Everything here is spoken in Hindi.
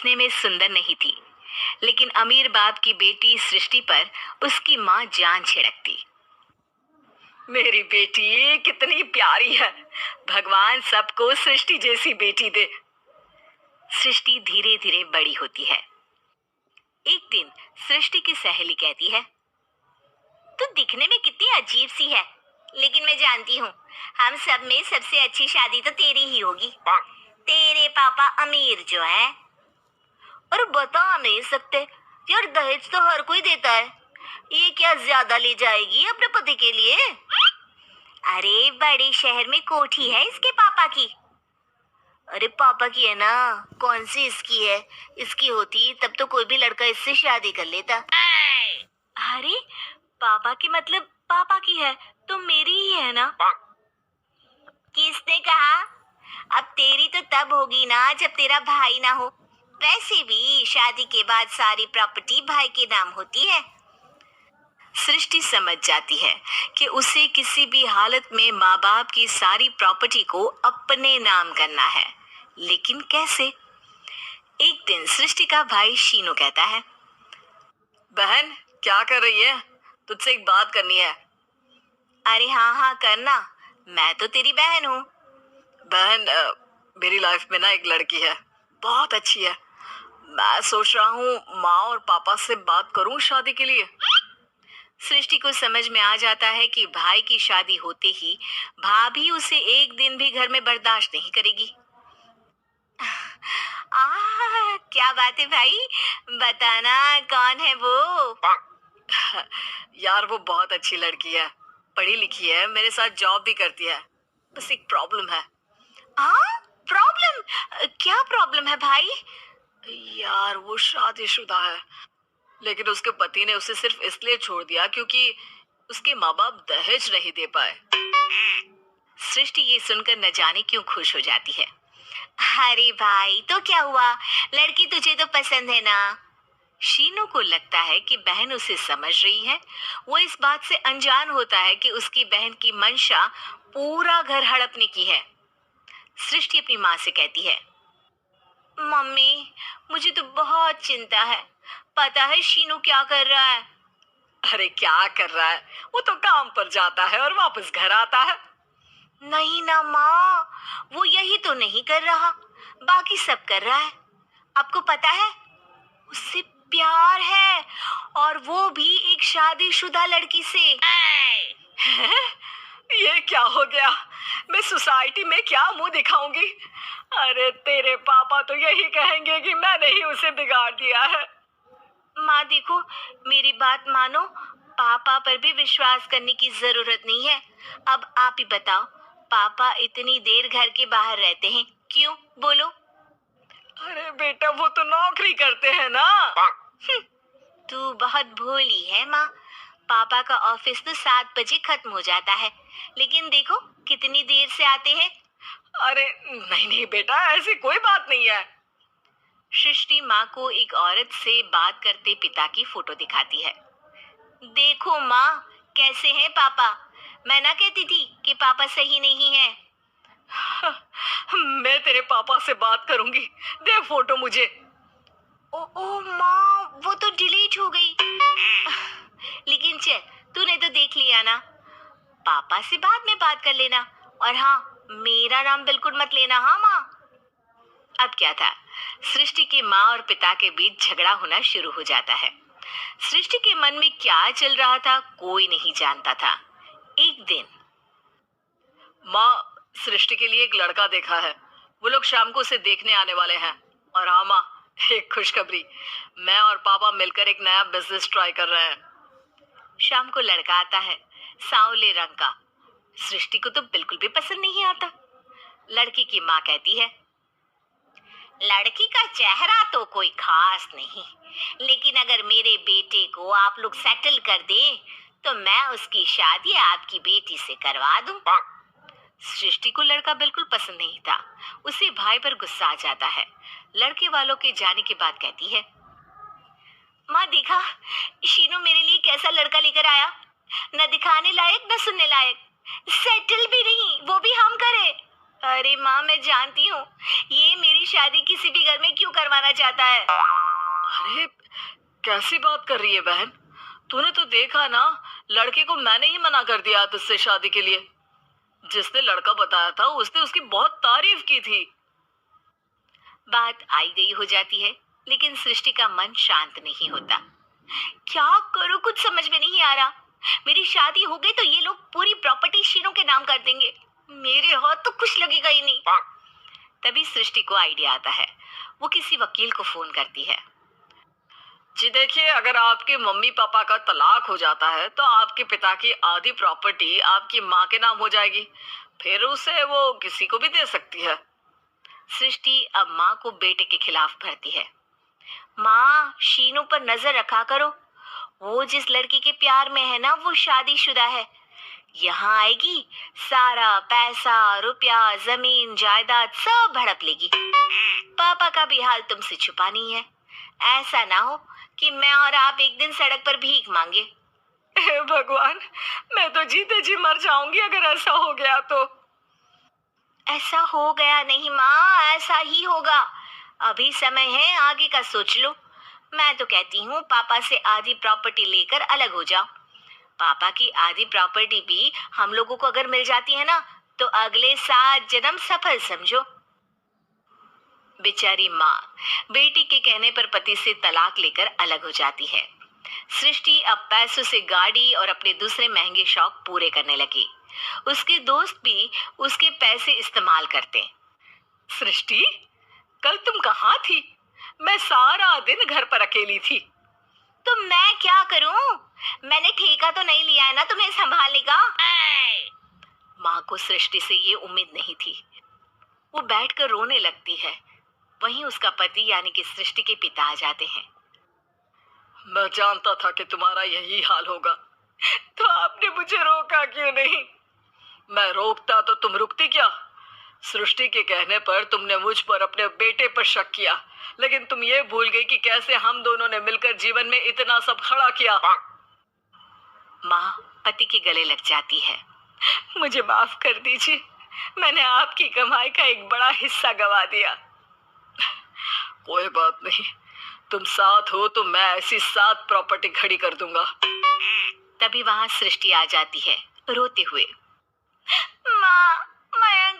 दिखने में सुंदर नहीं थी, लेकिन अमीर बाप की बेटी सृष्टि पर उसकी माँ जान छिड़कती। मेरी बेटी कितनी प्यारी है, भगवान सबको सृष्टि जैसी बेटी दे। सृष्टि धीरे धीरे बड़ी होती है। एक दिन सृष्टि की सहेली कहती है, तू दिखने में कितनी अजीब सी है, लेकिन मैं जानती हूँ हम सब में सबसे अच्छी शादी तो तेरी ही होगी। तेरे पापा अमीर जो है। और बता नहीं सकते यार, दहेज तो हर कोई देता है, ये क्या ज्यादा ले जाएगी अपने पति के लिए? अरे बड़े शहर में कोठी है इसके पापा की। अरे पापा की है ना, कौन सी इसकी है? इसकी होती तब तो कोई भी लड़का इससे शादी कर लेता। अरे पापा की मतलब पापा की है तो मेरी ही है ना? किसने कहा? अब तेरी तो तब होगी ना जब तेरा भाई ना हो। वैसे भी शादी के बाद सारी प्रॉपर्टी भाई के नाम होती है। सृष्टि समझ जाती है कि उसे किसी भी हालत में माँ बाप की सारी प्रॉपर्टी को अपने नाम करना है, लेकिन कैसे? एक दिन सृष्टि का भाई शीनू कहता है, बहन क्या कर रही है? तुझसे एक बात करनी है। अरे हाँ हाँ करना, मैं तो तेरी बहन हूँ। बहन मेरी लाइफ में ना एक लड़की है, बहुत अच्छी है। मैं सोच रहा हूँ माँ और पापा से बात करूँ शादी के लिए। सृष्टि को समझ में आ जाता है कि भाई की शादी होते ही भाभी उसे एक दिन भी घर में बर्दाश्त नहीं करेगी। क्या बात है भाई, बताना कौन है वो? यार वो बहुत अच्छी लड़की है, पढ़ी लिखी है, मेरे साथ जॉब भी करती है। बस एक प्रॉब्लम है। प्रॉब्लम? क्या प्रॉब्लम है भाई? यार वो शादीशुदा है, लेकिन उसके पति ने उसे सिर्फ इसलिए छोड़ दिया क्योंकि उसके माँ बाप दहेज नहीं दे पाए। सृष्टि ये सुनकर न जाने क्यों खुश हो जाती है। अरे भाई तो क्या हुआ, लड़की तुझे तो पसंद है ना? शीनू को लगता है कि बहन उसे समझ रही है। वो इस बात से अनजान होता है कि उसकी बहन की मंशा पूरा घर हड़पने की है। सृष्टि अपनी माँ से कहती है, मम्मी मुझे तो बहुत चिंता है, पता है शीनू क्या कर रहा है? अरे क्या कर रहा है, वो तो काम पर जाता है और वापस घर आता है। नहीं ना माँ, वो यही तो नहीं कर रहा, बाकी सब कर रहा है। आपको पता है उससे प्यार है, और वो भी एक शादीशुदा लड़की से। ये क्या हो गया, मैं सोसाइटी में क्या मुंह दिखाऊंगी? अरे तेरे पापा तो यही कहेंगे कि मैंने ही उसे बिगाड़ दिया है। माँ देखो, मेरी बात मानो, पापा पर भी विश्वास करने की जरूरत नहीं है। अब आप ही बताओ, पापा इतनी देर घर के बाहर रहते हैं क्यों, बोलो? अरे बेटा वो तो नौकरी करते हैं ना। तू बहुत भोली है माँ, पापा का ऑफिस तो 7 बजे खत्म हो जाता है, लेकिन देखो कितनी देर से आते हैं। अरे नहीं नहीं बेटा, ऐसी कोई बात नहीं है। सृष्टि माँ को एक औरत से बात करते पिता की फोटो दिखाती है। देखो माँ कैसे हैं पापा, मैं ना कहती थी कि पापा सही नहीं है। मैं तेरे पापा से बात करूंगी, दे फोटो मुझे। ओ माँ वो तो डिलीट हो गई। लेकिन चल तूने तो देख लिया ना, पापा से बाद में बात कर लेना, और हाँ मेरा नाम बिल्कुल मत लेना। हाँ माँ। अब क्या था, सृष्टि के माँ और पिता के बीच झगड़ा होना शुरू हो जाता है। सृष्टि के मन में क्या चल रहा था कोई नहीं जानता था। एक दिन, माँ सृष्टि के लिए एक लड़का देखा है, वो लोग शाम को उसे देखने आने वाले हैं। और हाँ माँ, एक खुशखबरी, मैं और पापा मिलकर एक नया बिजनेस ट्राई कर रहे हैं। शाम को लड़का आता है, सांवले रंग का। सृष्टि को तो बिल्कुल भी पसंद नहीं आता। लड़की की माँ कहती है, लड़की का चेहरा तो कोई खास नहीं, लेकिन अगर मेरे बेटे को आप लोग सेटल कर दें तो मैं उसकी शादी आपकी बेटी से करवा दूं। सृष्टि को लड़का बिल्कुल पसंद नहीं था, उसे भाई पर गुस्सा आ जाता है। लड़के वालों के जाने के बाद कहती है, माँ देखा शीनू मेरे लिए कैसा लड़का लेकर आया, न दिखाने लायक न सुनने लायक, सेटल भी नहीं, वो भी हम करे। अरे माँ, मैं जानती हूँ ये मेरी शादी किसी भी घर में क्यों करवाना चाहता है। अरे कैसी बात कर रही है बहन, तूने तो देखा ना, लड़के को मैंने ही मना कर दिया तुझसे शादी के लिए। जिसने लड़का बताया था उसने उसकी बहुत तारीफ की थी। बात आई गई हो जाती है, लेकिन सृष्टि का मन शांत नहीं होता। क्या करूं, कुछ समझ में नहीं आ रहा। मेरी शादी हो गई तो ये लोग पूरी प्रॉपर्टी शीनू के नाम कर देंगे। मेरे हाथ तो कुछ लगेगा ही नहीं। तभी सृष्टि को आइडिया आता है। वो किसी वकील को फोन करती है। जी देखिए, अगर आपके मम्मी पापा का तलाक हो जाता है तो आपके पिता की आधी प्रॉपर्टी आपकी माँ के नाम हो जाएगी, फिर उसे वो किसी को भी दे सकती है। सृष्टि अब माँ को बेटे के खिलाफ भरती है। माँ, शीनू पर नजर रखा करो। वो जिस लड़की के प्यार में है ना, वो शादीशुदा है। यहाँ आएगी, सारा पैसा, रुपया, जमीन, जायदाद सब हड़प लेगी। पापा का भी हाल तुमसे छुपा नहीं है। ऐसा ना हो कि मैं और आप एक दिन सड़क पर भीख मांगे। हे भगवान, मैं तो जीते जी मर जाऊंगी अगर ऐसा हो गया तो। ऐसा हो गया नहीं माँ, ऐसा ही होगा। अभी समय है, आगे का सोच लो। मैं तो कहती हूँ पापा से आधी प्रॉपर्टी लेकर अलग हो जाओ। पापा की आधी प्रॉपर्टी भी हम लोगों को अगर मिल जाती है ना, तो अगले 7 जन्म सफल समझो। बेचारी माँ बेटी के कहने पर पति से तलाक लेकर अलग हो जाती है। सृष्टि अब पैसों से गाड़ी और अपने दूसरे महंगे शौक पूरे करने लगी। उसके दोस्त भी उसके पैसे इस्तेमाल करते। सृष्टि, कल तुम कहाँ थी? मैं सारा दिन घर पर अकेली थी। तो मैं क्या करूं? मैंने ठेका तो नहीं लिया है ना तुम्हें संभालने का। माँ को सृष्टि से ये उम्मीद नहीं थी। वो बैठकर रोने लगती है। वहीं उसका पति यानी कि सृष्टि के पिता आ जाते हैं। मैं जानता था कि तुम्हारा यही हाल होगा, तो आपने मुझे रोका क्यों नहीं? मैं रोकता तो तुम रुकती क्या? सृष्टि के कहने पर तुमने मुझ पर अपने बेटे पर शक किया, लेकिन तुम ये भूल गई कि कैसे हम दोनों ने मिलकर जीवन में इतना सब खड़ा किया। माँ पति के गले लग जाती है। मुझे माफ कर दीजिए, मैंने आपकी कमाई का एक बड़ा हिस्सा गवा दिया। कोई बात नहीं, तुम साथ हो तो मैं ऐसी 7 प्रॉपर्टी खड़ी कर दूंगा। तभी वहां सृष्टि आ जाती है रोते हुए। माँ, मैं